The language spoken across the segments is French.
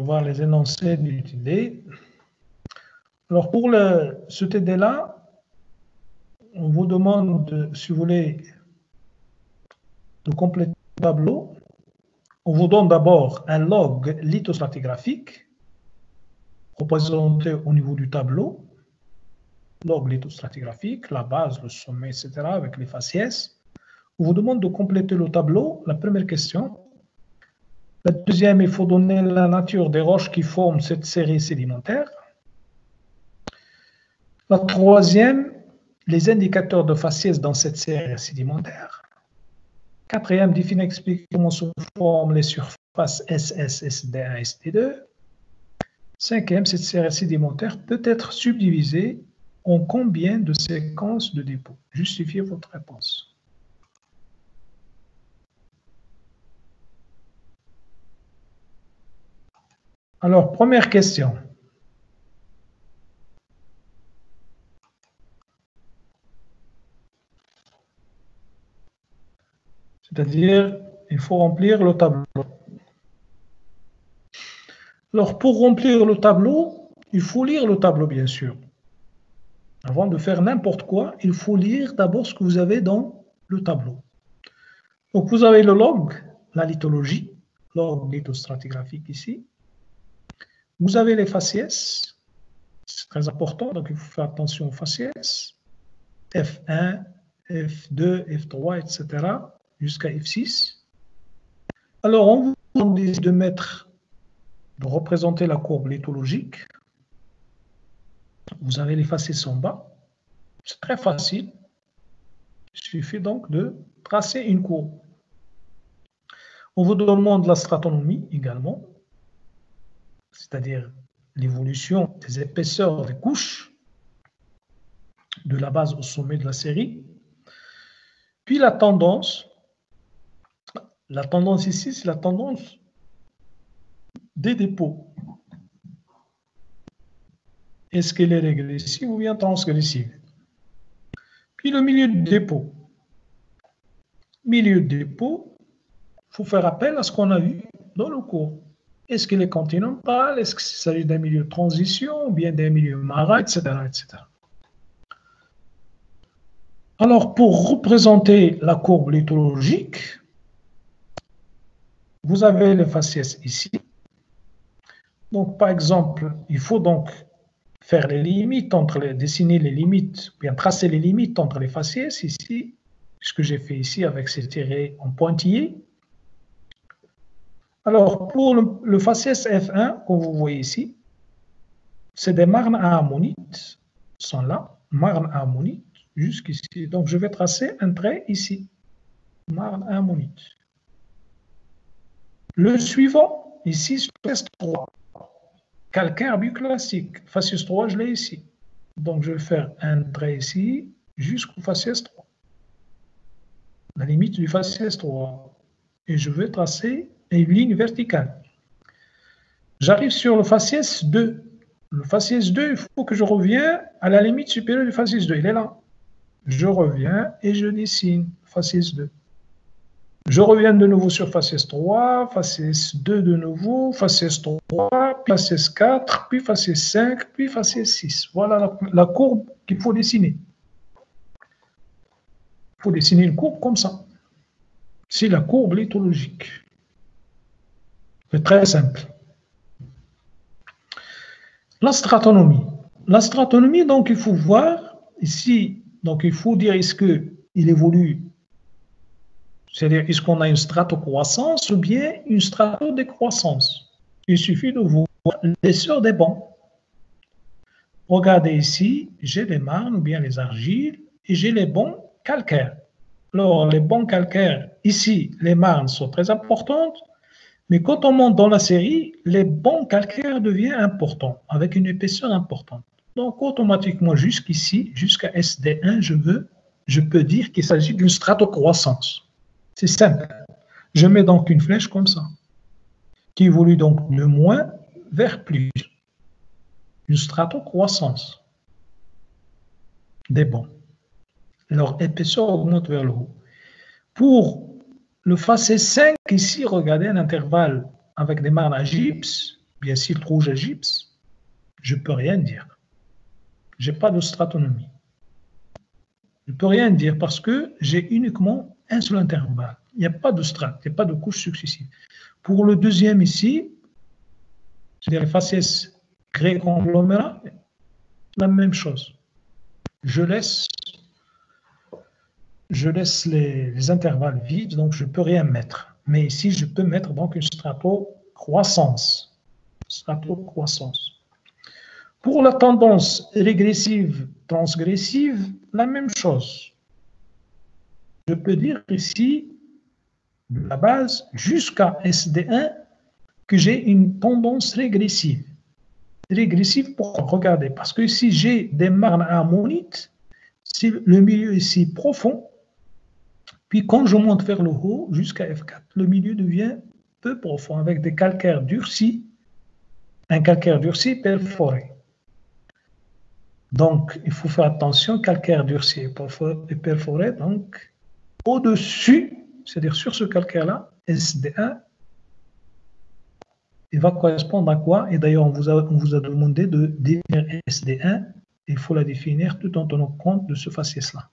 voir les énoncés du TD. Alors, pour ce TD-là, on vous demande, si vous voulez, de compléter le tableau. On vous donne d'abord un log lithostratigraphique représenté au niveau du tableau. Log lithostratigraphique, la base, le sommet, etc., avec les faciès. On vous demande de compléter le tableau, la première question. La deuxième, il faut donner la nature des roches qui forment cette série sédimentaire. La troisième, les indicateurs de faciès dans cette série sédimentaire. Quatrième, définir, expliquer comment se forment les surfaces SS, SD1 et SD2. Cinquième, cette série sédimentaire peut être subdivisée en combien de séquences de dépôt? Justifiez votre réponse. Alors, première question. C'est-à-dire, il faut remplir le tableau. Alors, pour remplir le tableau, il faut lire le tableau, bien sûr. Avant de faire n'importe quoi, il faut lire d'abord ce que vous avez dans le tableau. Donc, vous avez le log, la lithologie, log lithostratigraphique ici. Vous avez les faciès, c'est très important, donc il faut faire attention aux faciès. F1, F2, F3, etc., jusqu'à F6. Alors, on vous demande de représenter la courbe lithologique. Vous avez les faciès en bas. C'est très facile. Il suffit donc de tracer une courbe. On vous demande la stratonomie également, c'est-à-dire l'évolution des épaisseurs des couches de la base au sommet de la série. Puis la tendance. La tendance ici, c'est la tendance des dépôts. Est-ce qu'elle est régressive ou bien transgressive? Puis le milieu de dépôt. Milieu de dépôt, il faut faire appel à ce qu'on a vu dans le cours. Est-ce qu'il est continental? Est-ce qu'il s'agit d'un milieu de transition ou bien d'un milieu marin, etc., etc. Alors, pour représenter la courbe lithologique, vous avez les faciès ici. Donc, par exemple, il faut donc faire les limites dessiner les limites, bien tracer les limites entre les faciès ici, ce que j'ai fait ici avec ces tirés en pointillés. Alors, pour le faciès F1, comme vous voyez ici, c'est des marnes à ammonites, sont là, marnes à ammonites, jusqu'ici. Donc, je vais tracer un trait ici, marne à ammonites. Le suivant, ici, faciès 3, calcaire biclassique, faciès 3, je l'ai ici. Donc, je vais faire un trait ici jusqu'au faciès 3. La limite du faciès 3. Et je vais tracer une ligne verticale. J'arrive sur le faciès 2. Le faciès 2, il faut que je revienne à la limite supérieure du faciès 2. Il est là. Je reviens et je dessine faciès 2. Je reviens de nouveau sur faciès 3, faciès 2 de nouveau, faciès 3, puis faciès 4, puis faciès 5, puis faciès 6. Voilà la courbe qu'il faut dessiner. Il faut dessiner une courbe comme ça. C'est la courbe lithologique. C'est très simple. La stratonomie. La stratonomie, donc, il faut voir ici, donc, il faut dire est-ce qu'il évolue, c'est-à-dire est-ce qu'on a une stratocroissance ou bien une stratodécroissance. Il suffit de voir l'épaisseur des bancs. Regardez ici, j'ai les marnes ou bien les argiles et j'ai les bancs calcaires. Alors, les bancs calcaires, ici, les marnes sont très importantes, mais quand on monte dans la série, les bancs calcaires deviennent importants, avec une épaisseur importante. Donc, automatiquement, jusqu'ici, jusqu'à SD1, je peux dire qu'il s'agit d'une stratocroissance. C'est simple. Je mets donc une flèche comme ça, qui évolue donc de moins vers plus. Une stratocroissance des bancs. Leur épaisseur augmente vers le haut. Pour le faciès 5, ici, regardez un intervalle avec des marnes à gypse, bien s'il rouge à gypse, je ne peux rien dire. Je n'ai pas de stratonomie. Je ne peux rien dire parce que j'ai uniquement un seul intervalle. Il n'y a pas de strate, il n'y a pas de couches successives. Pour le deuxième ici, c'est-à-dire les faciès grès conglomérat, la même chose. Je laisse les intervalles vides, donc je ne peux rien mettre. Mais ici, je peux mettre donc une stratocroissance. Stratocroissance. Pour la tendance régressive, transgressive, la même chose. Je peux dire ici, de la base jusqu'à SD1, que j'ai une tendance régressive. Régressive, pourquoi? Regardez, parce que si j'ai des marnes ammonites, si le milieu est si profond, puis quand je monte vers le haut, jusqu'à F4, le milieu devient peu profond, avec des calcaires durcis, un calcaire durci perforé. Donc, il faut faire attention, calcaire durci et perforé, donc au-dessus, c'est-à-dire sur ce calcaire-là, SD1, il va correspondre à quoi? Et d'ailleurs, on vous a demandé de définir SD1, il faut la définir tout en tenant compte de ce faciès-là.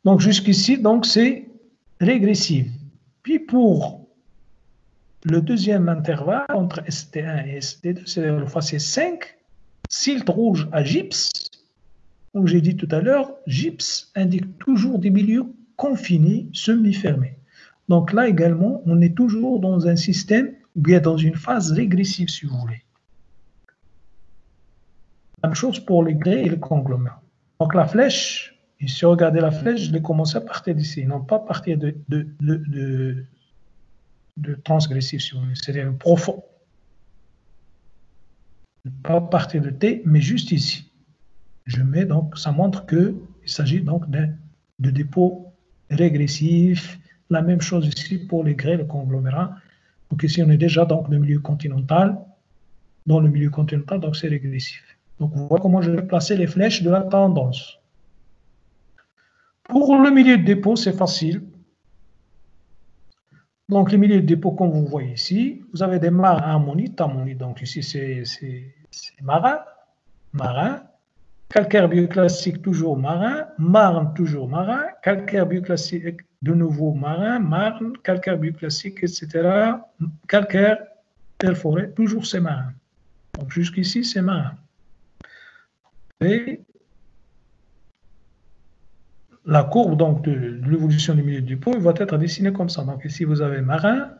Donc, jusqu'ici, donc c'est régressif. Puis pour le deuxième intervalle entre SD1 et SD2, c'est le faciès 5, cilt rouge à gypse, comme j'ai dit tout à l'heure, gypse indique toujours des milieux confinés, semi-fermés. Donc là également, on est toujours dans un système, ou bien dans une phase régressive, si vous voulez. Même chose pour les grès et les conglomérats. Donc la flèche, ici, regardez la flèche, je l'ai commencé à partir d'ici, non pas à partir de transgressif, si vous voulez, c'est-à-dire profond. Pas à partir de T, mais juste ici. Je mets donc, ça montre qu'il s'agit donc de dépôt régressif. La même chose ici pour les grès, le conglomérat. Donc ici, on est déjà dans le milieu continental. Dans le milieu continental, donc c'est régressif. Donc vous voyez comment je vais placer les flèches de la tendance. Pour le milieu de dépôt, c'est facile. Donc le milieu de dépôt, comme vous voyez ici, vous avez des marins ammonites. Donc ici, c'est marin. Calcaire bioclassique, toujours marin. Marne, toujours marin. Calcaire bioclassique, de nouveau marin. Marne, calcaire bioclassique, etc. Calcaire perforé, toujours c'est marin. Donc jusqu'ici, c'est marin. Et la courbe donc, de l'évolution du milieu du dépôt va être dessinée comme ça. Donc ici, vous avez marin.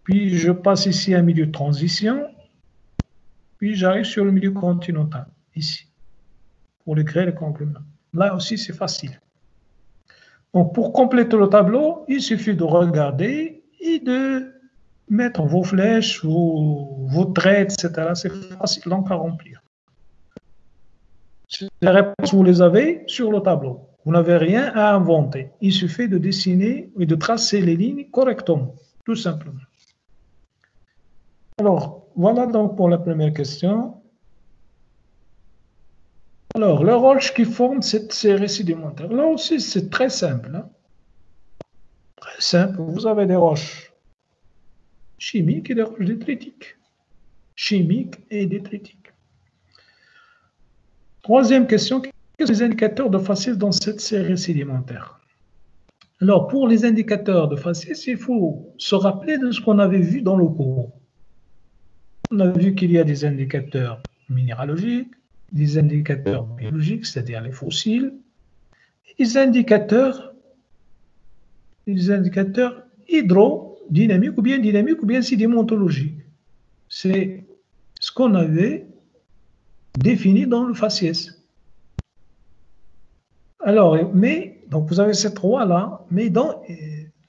Puis je passe ici un milieu de transition. Puis j'arrive sur le milieu continental, ici, pour le grès et le complément. Là aussi, c'est facile. Donc, pour compléter le tableau, il suffit de regarder et de mettre vos flèches, vos traits, etc. C'est facile donc à remplir. Les réponses, vous les avez sur le tableau. Vous n'avez rien à inventer. Il suffit de dessiner et de tracer les lignes correctement, tout simplement. Alors, voilà donc pour la première question. Alors, les roches qui forment cette série sédimentaire, là aussi, c'est très simple. Hein? Très simple. Vous avez des roches chimiques et des roches détritiques. Chimiques et détritiques. Troisième question, quels sont les indicateurs de faciès dans cette série sédimentaire? Alors, pour les indicateurs de faciès, il faut se rappeler de ce qu'on avait vu dans le cours. On a vu qu'il y a des indicateurs minéralogiques, des indicateurs biologiques, c'est-à-dire les fossiles, et des indicateurs hydrodynamiques ou bien sédimentologiques. C'est ce qu'on avait défini dans le faciès. Alors, donc vous avez ces trois-là, mais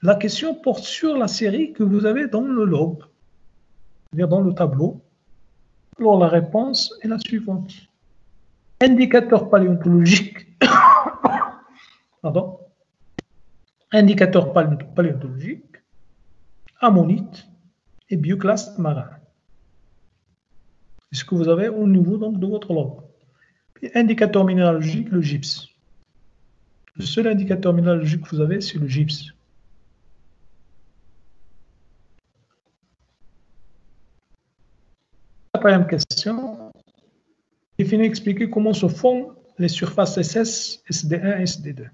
la question porte sur la série que vous avez dans le lobe, c'est-à-dire dans le tableau. Alors, la réponse est la suivante. Indicateur paléontologique, pardon, indicateur paléontologique, ammonite et bioclaste marin. C'est ce que vous avez au niveau donc, de votre lobe. Puis, indicateur minéralogique, le gypse. Le seul indicateur minéralogique que vous avez, c'est le gypse. quatrième question. Définir, expliquer comment se forment les surfaces SS, SD1 et SD2.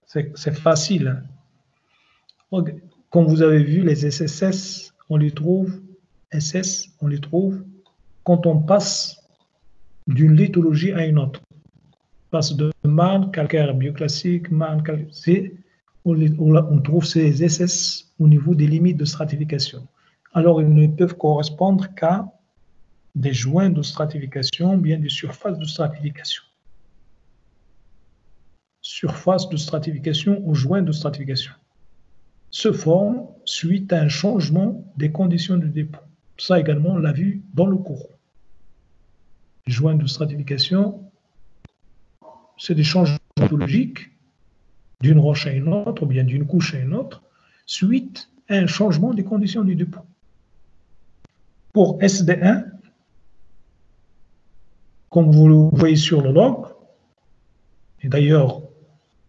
C'est facile. Hein. Comme vous avez vu, les SSS, on les trouve, SS, on les trouve quand on passe d'une lithologie à une autre. On passe de marne, calcaire bioclassique, marne, calcaire, on trouve ces SS au niveau des limites de stratification. Alors, ils ne peuvent correspondre qu'à des joints de stratification, bien des surfaces de stratification. Surface de stratification ou joints de stratification se forment suite à un changement des conditions de dépôt. Ça également, on l'a vu dans le cours. Les joints de stratification, c'est des changements lithologiques d'une roche à une autre, ou bien d'une couche à une autre, suite à un changement des conditions du dépôt. Pour SD1, comme vous le voyez sur le log, et d'ailleurs,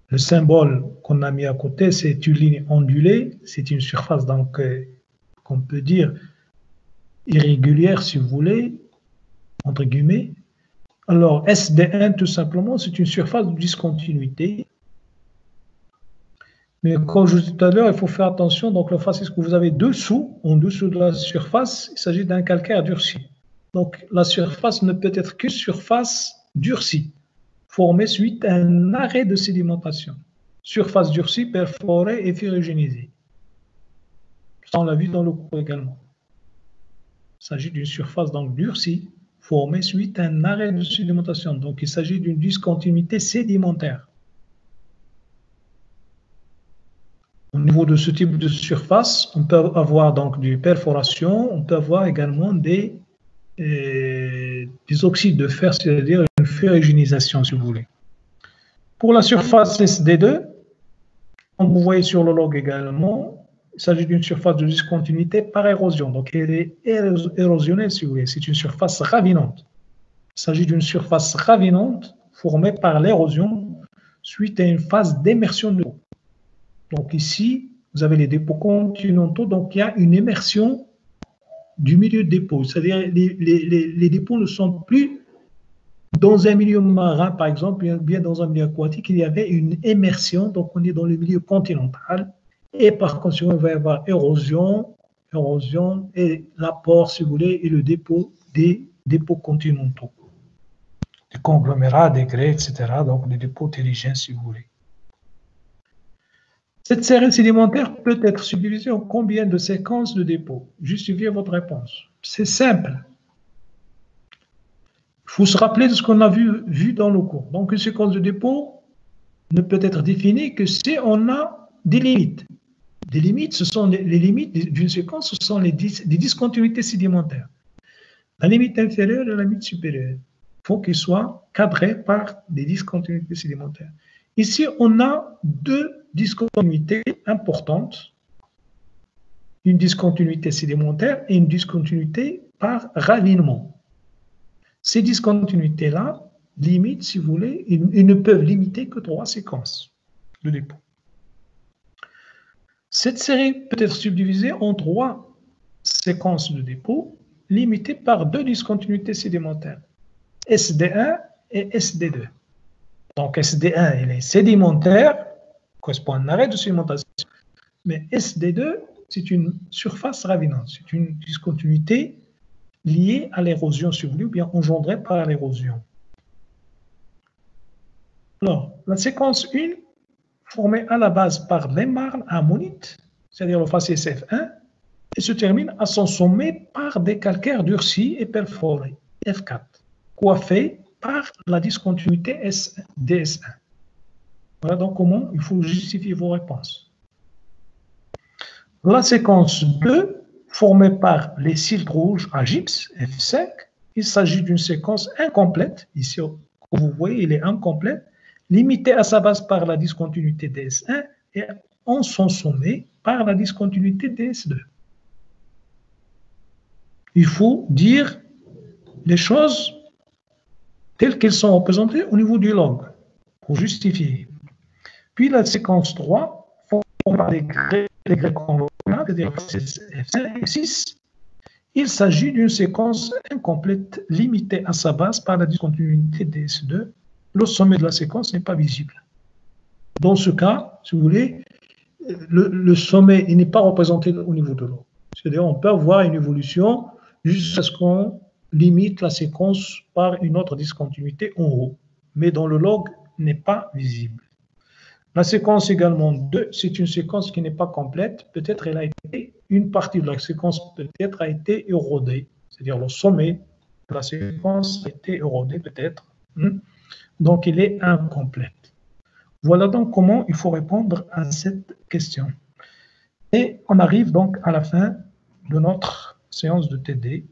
le symbole qu'on a mis à côté, c'est une ligne ondulée, c'est une surface donc qu'on peut dire irrégulière si vous voulez, entre guillemets. Alors SD1 tout simplement, c'est une surface de discontinuité. Mais comme je vous disais tout à l'heure, il faut faire attention, donc le faciès que vous avez dessous, en dessous de la surface, il s'agit d'un calcaire durci. Donc la surface ne peut être que surface durcie, formée suite à un arrêt de sédimentation. Surface durcie, perforée et ferrugénisée. Ça, on l'a vu dans le cours également. Il s'agit d'une surface donc durcie, formée suite à un arrêt de sédimentation. Donc, il s'agit d'une discontinuité sédimentaire. Au niveau de ce type de surface, on peut avoir donc des perforations, on peut avoir également des oxydes de fer, c'est-à-dire une ferrugénisation, si vous voulez. Pour la surface SD2, comme vous voyez sur le log également, il s'agit d'une surface de discontinuité par érosion. Donc, elle est érosionnelle, si vous voulez. C'est une surface ravinante. Il s'agit d'une surface ravinante formée par l'érosion suite à une phase d'émersion de l'eau. Donc, ici, vous avez les dépôts continentaux. Donc, il y a une immersion du milieu de dépôt. C'est-à-dire les dépôts ne sont plus dans un milieu marin, par exemple, bien dans un milieu aquatique, il y avait une immersion. Donc, on est dans le milieu continental. Et par conséquent, il va y avoir érosion et l'apport, si vous voulez, et le dépôt des dépôts continentaux. Des conglomérats, des grès, etc. Donc, des dépôts terrigiens, si vous voulez. Cette série sédimentaire peut être subdivisée en combien de séquences de dépôts? Justifiez votre réponse. C'est simple. Il faut se rappeler de ce qu'on a vu dans le cours. Donc, une séquence de dépôt ne peut être définie que si on a des limites. Des limites, ce sont les limites d'une séquence, ce sont des discontinuités sédimentaires. La limite inférieure et la limite supérieure. Il faut qu'ils soient cadrés par des discontinuités sédimentaires. Ici, on a deux discontinuités importantes. Une discontinuité sédimentaire et une discontinuité par ravinement. Ces discontinuités-là limitent, si vous voulez, ils ne peuvent limiter que 3 séquences de dépôt. Cette série peut être subdivisée en 3 séquences de dépôt limitées par 2 discontinuités sédimentaires, SD1 et SD2. Donc SD1, il est sédimentaire, correspond à un arrêt de sédimentation, mais SD2, c'est une surface ravinante, c'est une discontinuité liée à l'érosion, si vous voulez, ou bien engendrée par l'érosion. Alors, la séquence 1, formée à la base par les marnes ammonites, c'est-à-dire le faciès F1, et se termine à son sommet par des calcaires durcis et perforés, F4, coiffés par la discontinuité DS1. Voilà donc comment il faut justifier vos réponses. La séquence 2, formée par les cils rouges à gypse, F5, il s'agit d'une séquence incomplète. Ici, comme vous voyez, il est incomplète, limitée à sa base par la discontinuité DS1 et en son sommet par la discontinuité DS2. Il faut dire les choses telles qu'elles sont représentées au niveau du log, pour justifier. Puis la séquence 3, formée par les grès conglomérats, c'est-à-dire F5 et 6, Il s'agit d'une séquence incomplète limitée à sa base par la discontinuité DS2. Le sommet de la séquence n'est pas visible. Dans ce cas, si vous voulez, le sommet n'est pas représenté au niveau de l'eau. C'est-à-dire on peut avoir une évolution jusqu'à ce qu'on limite la séquence par une autre discontinuité en haut. Mais dans le log, n'est pas visible. La séquence également 2, c'est une séquence qui n'est pas complète. Peut-être elle a été, une partie de la séquence peut-être a été érodée. C'est-à-dire le sommet de la séquence a été érodé peut-être. Donc il est incomplète. Voilà donc comment il faut répondre à cette question. Et on arrive donc à la fin de notre séance de TD.